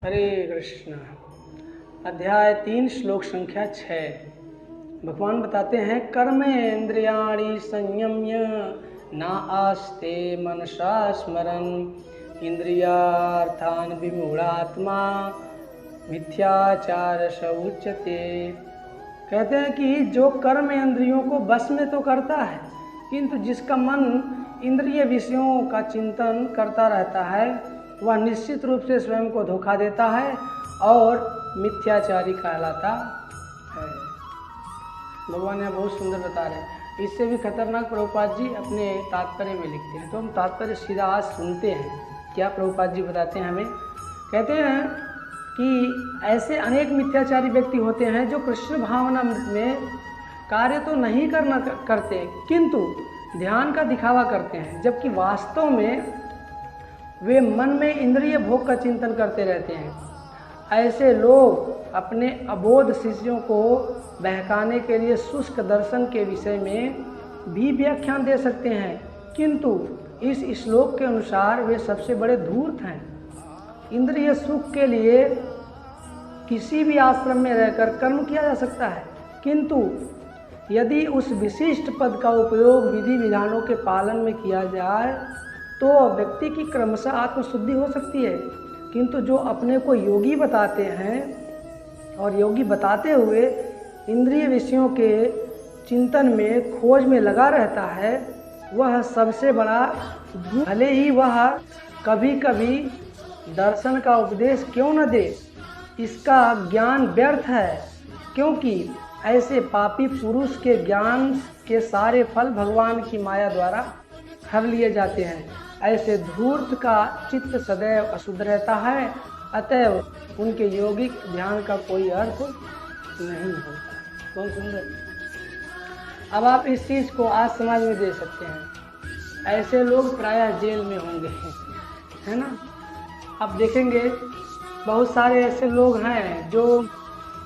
हरे कृष्ण। अध्याय 3 श्लोक संख्या 6। भगवान बताते हैं कर्मेन्द्रियाणि संयम्य ना आस्ते मनसा स्मरन् इंद्रियार्थान विमूढ़ात्मा मिथ्याचार स उच्यते। कहते हैं कि जो कर्म इंद्रियों को बस में तो करता है, किंतु जिसका मन इंद्रिय विषयों का चिंतन करता रहता है वह निश्चित रूप से स्वयं को धोखा देता है और मिथ्याचारी कहलाता है। भगवान यहाँ बहुत सुंदर बता रहे हैं। इससे भी खतरनाक प्रभुपाद जी अपने तात्पर्य में लिखते हैं, तो हम तात्पर्य सीधा आज सुनते हैं क्या प्रभुपाद जी बताते हैं हमें। कहते हैं कि ऐसे अनेक मिथ्याचारी व्यक्ति होते हैं जो कृष्ण भावना में कार्य तो नहीं करते किंतु ध्यान का दिखावा करते हैं, जबकि वास्तव में वे मन में इंद्रिय भोग का चिंतन करते रहते हैं। ऐसे लोग अपने अबोध शिष्यों को बहकाने के लिए शुष्क दर्शन के विषय में भी व्याख्यान दे सकते हैं, किंतु इस श्लोक के अनुसार वे सबसे बड़े धूर्त हैं। इंद्रिय सुख के लिए किसी भी आश्रम में रहकर कर्म किया जा सकता है, किंतु यदि उस विशिष्ट पद का उपयोग विधि विधानों के पालन में किया जाए तो व्यक्ति की क्रमशः आत्मशुद्धि हो सकती है। किंतु जो अपने को योगी बताते हैं और योगी बताते हुए इंद्रिय विषयों के चिंतन में खोज में लगा रहता है, वह सबसे बड़ा, भले ही वह कभी कभी दर्शन का उपदेश क्यों न दे, इसका ज्ञान व्यर्थ है, क्योंकि ऐसे पापी पुरुष के ज्ञान के सारे फल भगवान की माया द्वारा हर लिए जाते हैं। ऐसे धूर्त का चित्त सदैव अशुद्ध रहता है, अतएव उनके योगिक ध्यान का कोई अर्थ नहीं होता। बहुत सुंदर। अब आप इस चीज़ को आज समाज में दे सकते हैं। ऐसे लोग प्रायः जेल में होंगे, है ना। आप देखेंगे बहुत सारे ऐसे लोग हैं जो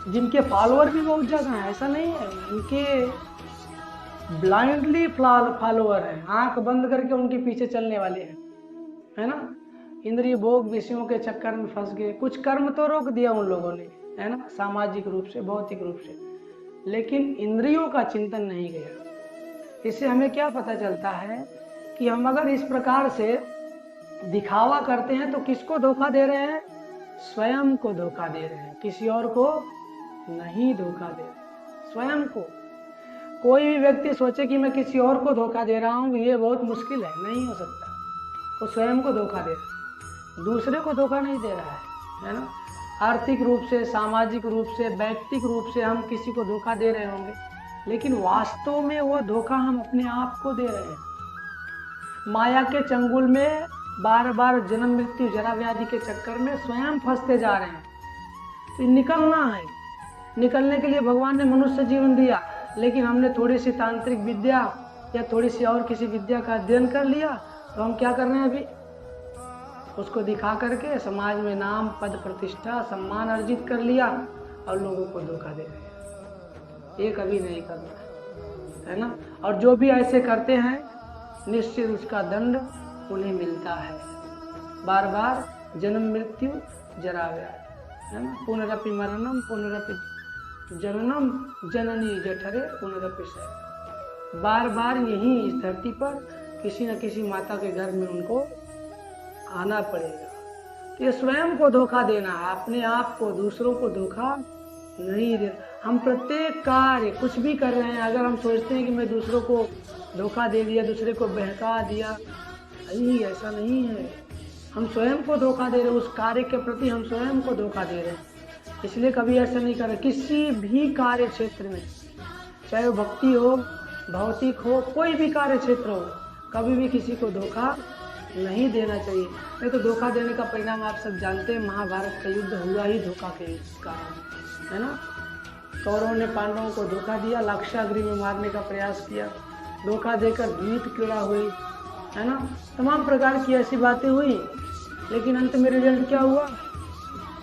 जिनके फॉलोअर भी बहुत ज़्यादा हैं, ऐसा नहीं है, उनके ब्लाइंडली फॉलोअर हैं, आंख बंद करके उनके पीछे चलने वाले हैं, है ना। इंद्रिय भोग विषयों के चक्कर में फंस गए। कुछ कर्म तो रोक दिया उन लोगों ने, है ना, सामाजिक रूप से, भौतिक रूप से, लेकिन इंद्रियों का चिंतन नहीं गया। इससे हमें क्या पता चलता है कि हम अगर इस प्रकार से दिखावा करते हैं तो किसको धोखा दे रहे हैं? स्वयं को धोखा दे रहे हैं, किसी और को नहीं धोखा दे रहे, स्वयं को। कोई भी व्यक्ति सोचे कि मैं किसी और को धोखा दे रहा हूँ, ये बहुत मुश्किल है, नहीं हो सकता। वो स्वयं को धोखा दे रहा है, दूसरे को धोखा नहीं दे रहा है ना। आर्थिक रूप से, सामाजिक रूप से, व्यक्तिगत रूप से हम किसी को धोखा दे रहे होंगे, लेकिन वास्तव में वो धोखा हम अपने आप को दे रहे हैं। माया के चंगुल में बार बार जन्म मृत्यु जरा व्याधि के चक्कर में स्वयं फंसते जा रहे हैं। तो निकलना है, निकलने के लिए भगवान ने मनुष्य जीवन दिया, लेकिन हमने थोड़ी सी तांत्रिक विद्या या थोड़ी सी और किसी विद्या का अध्ययन कर लिया, तो हम क्या कर रहे हैं अभी? उसको दिखा करके समाज में नाम, पद, प्रतिष्ठा, सम्मान अर्जित कर लिया और लोगों को धोखा दे रहे हैं। ये कभी नहीं करना है ना। और जो भी ऐसे करते हैं निश्चित उसका दंड उन्हें मिलता है। बार बार जन्म मृत्यु जरा व्याधि, है ना। पुनरपि मरणम पुनरपि जननम जननी जठरे पुनरपि शयनम। बार बार यही इस धरती पर किसी न किसी माता के घर में उनको आना पड़ेगा। तो ये स्वयं को धोखा देना है, अपने आप को, दूसरों को धोखा नहीं देना। हम प्रत्येक कार्य कुछ भी कर रहे हैं, अगर हम सोचते हैं कि मैं दूसरों को धोखा दे दिया, दूसरे को बहका दिया, नहीं, ऐसा नहीं है। हम स्वयं को धोखा दे रहे हैं, उस कार्य के प्रति हम स्वयं को धोखा दे रहे हैं। इसलिए कभी ऐसा नहीं करें किसी भी कार्य क्षेत्र में, चाहे वो भक्ति हो, भौतिक हो, कोई भी कार्य क्षेत्र हो, कभी भी किसी को धोखा नहीं देना चाहिए। नहीं तो धोखा देने का परिणाम आप सब जानते हैं, महाभारत का युद्ध हुआ ही धोखा के कारण, है ना। कौरवों ने पांडवों को धोखा दिया, लाक्षागृह में मारने का प्रयास किया, धोखा देकर द्वीप क्रीड़ा हुई, है ना, तमाम प्रकार की ऐसी बातें हुई, लेकिन अंत में रिजल्ट क्या हुआ?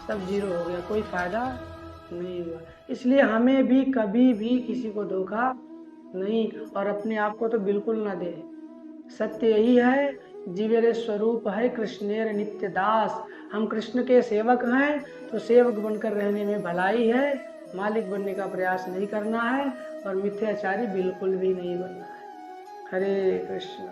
सब जीरो हो गया, कोई फायदा नहीं हुआ। इसलिए हमें भी कभी भी किसी को धोखा नहीं, और अपने आप को तो बिल्कुल ना दे। सत्य यही है जीवेरे स्वरूप है कृष्णेर नित्य दास। हम कृष्ण के सेवक हैं तो सेवक बनकर रहने में भलाई है, मालिक बनने का प्रयास नहीं करना है और मिथ्याचारी बिल्कुल भी नहीं बनना है। हरे कृष्ण।